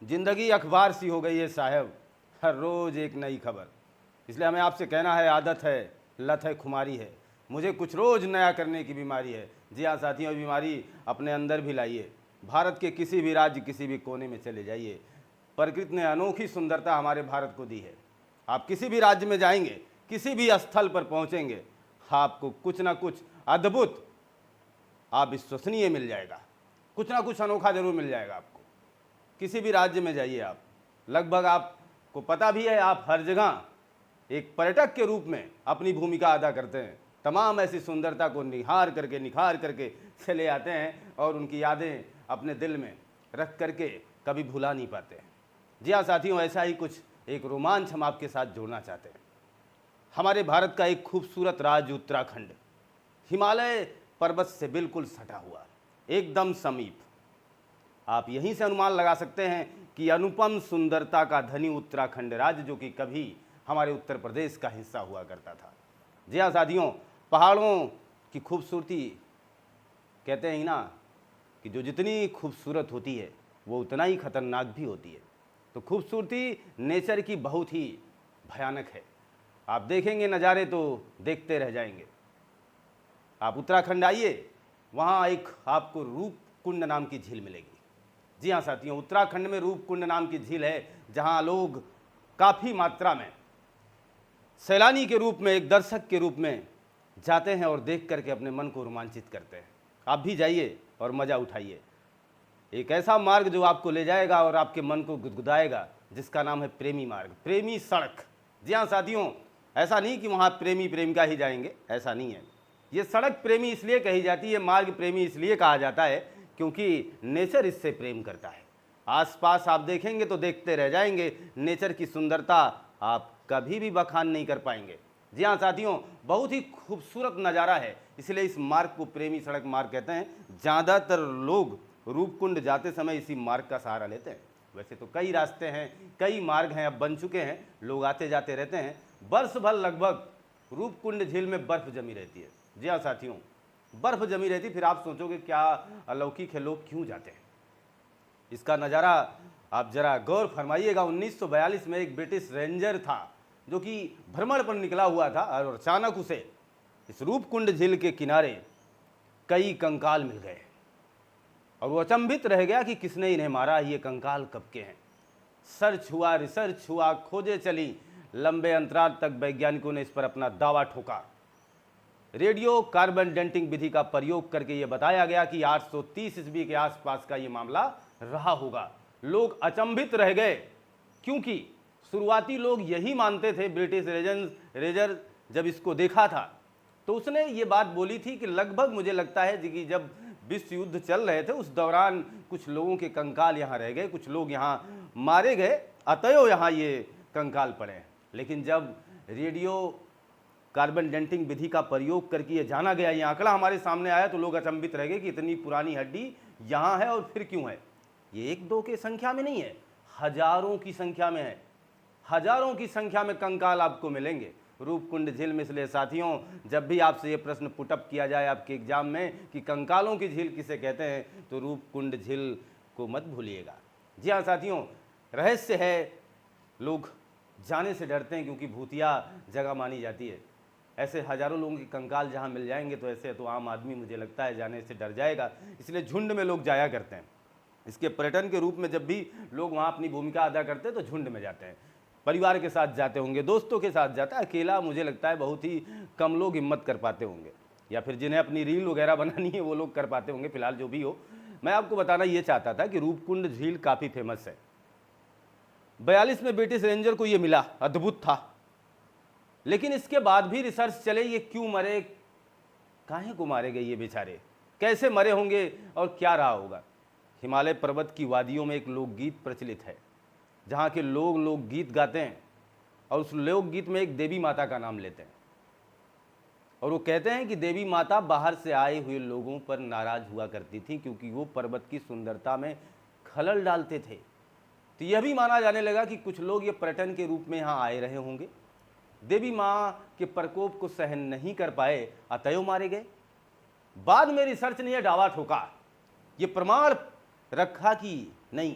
जिंदगी अखबार सी हो गई है साहब, हर रोज़ एक नई खबर। इसलिए हमें आपसे कहना है, आदत है, लत है, खुमारी है, मुझे कुछ रोज़ नया करने की बीमारी है। जी हाँ साथियों, ये बीमारी अपने अंदर भी लाइए। भारत के किसी भी राज्य, किसी भी कोने में चले जाइए, प्रकृति ने अनोखी सुंदरता हमारे भारत को दी है। आप किसी भी राज्य में जाएंगे, किसी भी स्थल पर पहुंचेंगे, आपको कुछ ना कुछ अद्भुत, आप विश्वसनीय मिल जाएगा, कुछ ना कुछ अनोखा जरूर मिल जाएगा आपको। किसी भी राज्य में जाइए आप, लगभग आपको पता भी है, आप हर जगह एक पर्यटक के रूप में अपनी भूमिका अदा करते हैं। तमाम ऐसी सुंदरता को निखार करके चले आते हैं और उनकी यादें अपने दिल में रख करके कभी भुला नहीं पाते हैं। जी हाँ साथियों, ऐसा ही कुछ एक रोमांच हम आपके साथ जोड़ना चाहते हैं। हमारे भारत का एक खूबसूरत राज्य उत्तराखंड, हिमालय पर्वत से बिल्कुल सटा हुआ, एकदम समीप। आप यहीं से अनुमान लगा सकते हैं कि अनुपम सुंदरता का धनी उत्तराखंड राज्य, जो कि कभी हमारे उत्तर प्रदेश का हिस्सा हुआ करता था। जी हाँ साथियों, पहाड़ों की खूबसूरती, कहते हैं ना कि जो जितनी खूबसूरत होती है वो उतना ही खतरनाक भी होती है। तो खूबसूरती नेचर की बहुत ही भयानक है। आप देखेंगे नज़ारे तो देखते रह जाएंगे। आप उत्तराखंड आइए, वहाँ एक आपको रूपकुंड नाम की झील मिलेगी। जी हाँ साथियों, उत्तराखंड में रूपकुंड नाम की झील है, जहाँ लोग काफ़ी मात्रा में सैलानी के रूप में, एक दर्शक के रूप में जाते हैं और देख करके अपने मन को रोमांचित करते हैं। आप भी जाइए और मज़ा उठाइए। एक ऐसा मार्ग जो आपको ले जाएगा और आपके मन को गुदगुदाएगा, जिसका नाम है प्रेमी मार्ग, प्रेमी सड़क। जी हाँ साथियों, ऐसा नहीं कि वहाँ प्रेमी प्रेमिका ही जाएंगे, ऐसा नहीं है। ये सड़क प्रेमी इसलिए कही जाती है, मार्ग प्रेमी इसलिए कहा जाता है क्योंकि नेचर इससे प्रेम करता है। आसपास आप देखेंगे तो देखते रह जाएंगे, नेचर की सुंदरता आप कभी भी बखान नहीं कर पाएंगे। जी हाँ साथियों, बहुत ही खूबसूरत नज़ारा है, इसलिए इस मार्ग को प्रेमी सड़क मार्ग कहते हैं। ज़्यादातर लोग रूपकुंड जाते समय इसी मार्ग का सहारा लेते हैं। वैसे तो कई रास्ते हैं, कई मार्ग हैं, अब बन चुके हैं, लोग आते जाते रहते हैं। वर्ष भर लगभग रूपकुंड झील में बर्फ़ जमी रहती है। जी हाँ साथियों, बर्फ़ जमी रहती। फिर आप सोचोगे क्या अलौकिक है, लोग क्यों जाते हैं? इसका नज़ारा आप जरा गौर फरमाइएगा। 1942 में एक ब्रिटिश रेंजर था जो कि भ्रमण पर निकला हुआ था और अचानक उसे इस रूपकुंड झील के किनारे कई कंकाल मिल गए और वो अचंभित रह गया कि किसने इन्हें मारा, ये कंकाल कब के हैं। सर्च हुआ, रिसर्च हुआ, खोजे चली, लंबे अंतराल तक वैज्ञानिकों ने इस पर अपना दावा ठोका। रेडियो कार्बन डेटिंग विधि का प्रयोग करके ये बताया गया कि 830 ईस्वी के आसपास का ये मामला रहा होगा। लोग अचंभित रह गए क्योंकि शुरुआती लोग यही मानते थे। ब्रिटिश रेंजर जब इसको देखा था तो उसने ये बात बोली थी कि लगभग मुझे लगता है कि जब विश्व युद्ध चल रहे थे उस दौरान कुछ लोगों के कंकाल यहाँ रह गए, कुछ लोग यहाँ मारे गए, अतएव यहाँ ये कंकाल पड़े। लेकिन जब रेडियो कार्बन डेटिंग विधि का प्रयोग करके ये जाना गया, ये आंकड़ा हमारे सामने आया, तो लोग अचंभित रह गए कि इतनी पुरानी हड्डी यहाँ है और फिर क्यों है। ये एक दो की संख्या में नहीं है, हजारों की संख्या में है। हजारों की संख्या में कंकाल आपको मिलेंगे रूपकुंड झील में। इसलिए साथियों, जब भी आपसे ये प्रश्न पुटअप किया जाए आपके एग्जाम में कि कंकालों की झील किसे कहते हैं, तो रूपकुंड झील को मत भूलिएगा। जी हाँ साथियों, रहस्य है, लोग जाने से डरते हैं क्योंकि भूतिया जगह मानी जाती है। ऐसे हजारों लोगों के कंकाल जहाँ मिल जाएंगे तो ऐसे तो आम आदमी मुझे लगता है जाने से डर जाएगा, इसलिए झुंड में लोग जाया करते हैं। इसके पर्यटन के रूप में जब भी लोग वहाँ अपनी भूमिका अदा करते हैं तो झुंड में जाते हैं। परिवार के साथ जाते होंगे, दोस्तों के साथ जाता है, अकेला मुझे लगता है बहुत ही कम लोग हिम्मत कर पाते होंगे, या फिर जिन्हें अपनी रील वगैरह बनानी है वो लोग कर पाते होंगे। फिलहाल जो भी हो, मैं आपको बताना ये चाहता था कि रूपकुंड झील काफ़ी फेमस है। 42 में ब्रिटिश रेंजर को ये मिला, अद्भुत था। लेकिन इसके बाद भी रिसर्च चले, ये क्यों मरे, काहे को मारे गए ये बेचारे, कैसे मरे होंगे और क्या रहा होगा। हिमालय पर्वत की वादियों में एक लोकगीत प्रचलित है, जहाँ के लोग लोकगीत गाते हैं और उस लोकगीत में एक देवी माता का नाम लेते हैं और वो कहते हैं कि देवी माता बाहर से आए हुए लोगों पर नाराज हुआ करती थी क्योंकि वो पर्वत की सुंदरता में खलल डालते थे। तो यह भी माना जाने लगा कि कुछ लोग ये पर्यटन के रूप में यहाँ आए रहे होंगे, देवी माँ के प्रकोप को सहन नहीं कर पाए, अतएव मारे गए। बाद में रिसर्च ने यह दावा ठोका, ये प्रमाण रखा कि नहीं,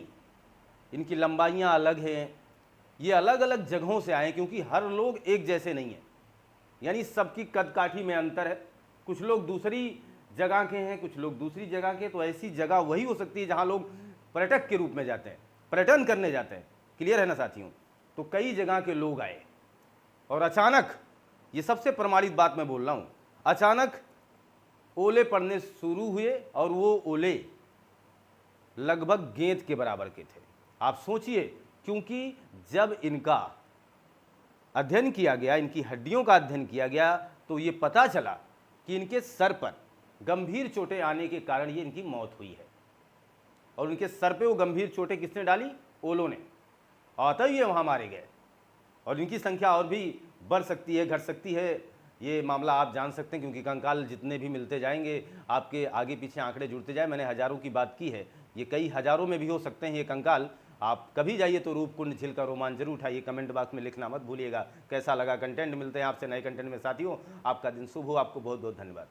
इनकी लंबाइयाँ अलग हैं, ये अलग अलग जगहों से आए, क्योंकि हर लोग एक जैसे नहीं हैं, यानी सबकी कदकाठी में अंतर है। कुछ लोग दूसरी जगह के हैं, कुछ लोग दूसरी जगह के, तो ऐसी जगह वही हो सकती है जहाँ लोग पर्यटक के रूप में जाते हैं, पर्यटन करने जाते हैं। क्लियर है ना साथियों? तो कई जगह के लोग आए और अचानक, ये सबसे प्रमाणित बात मैं बोल रहा हूँ, अचानक ओले पड़ने शुरू हुए और वो ओले लगभग गेंद के बराबर के थे। आप सोचिए, क्योंकि जब इनका अध्ययन किया गया, इनकी हड्डियों का अध्ययन किया गया, तो ये पता चला कि इनके सर पर गंभीर चोटें आने के कारण ये इनकी मौत हुई है। और उनके सर पे वो गंभीर चोटें किसने डाली? ओलों ने। अतः ये वहाँ मारे गए और इनकी संख्या और भी बढ़ सकती है, घट सकती है। ये मामला आप जान सकते हैं, क्योंकि कंकाल जितने भी मिलते जाएंगे आपके आगे पीछे आंकड़े जुड़ते जाए। मैंने हज़ारों की बात की है, ये कई हज़ारों में भी हो सकते हैं ये कंकाल। आप कभी जाइए तो रूपकुंड झील का रोमांच जरूर उठाइए। कमेंट बॉक्स में लिखना मत भूलिएगा कैसा लगा कंटेंट। मिलते हैं आपसे नए कंटेंट में साथियों। आपका दिन शुभ हो, आपको बहुत बहुत धन्यवाद।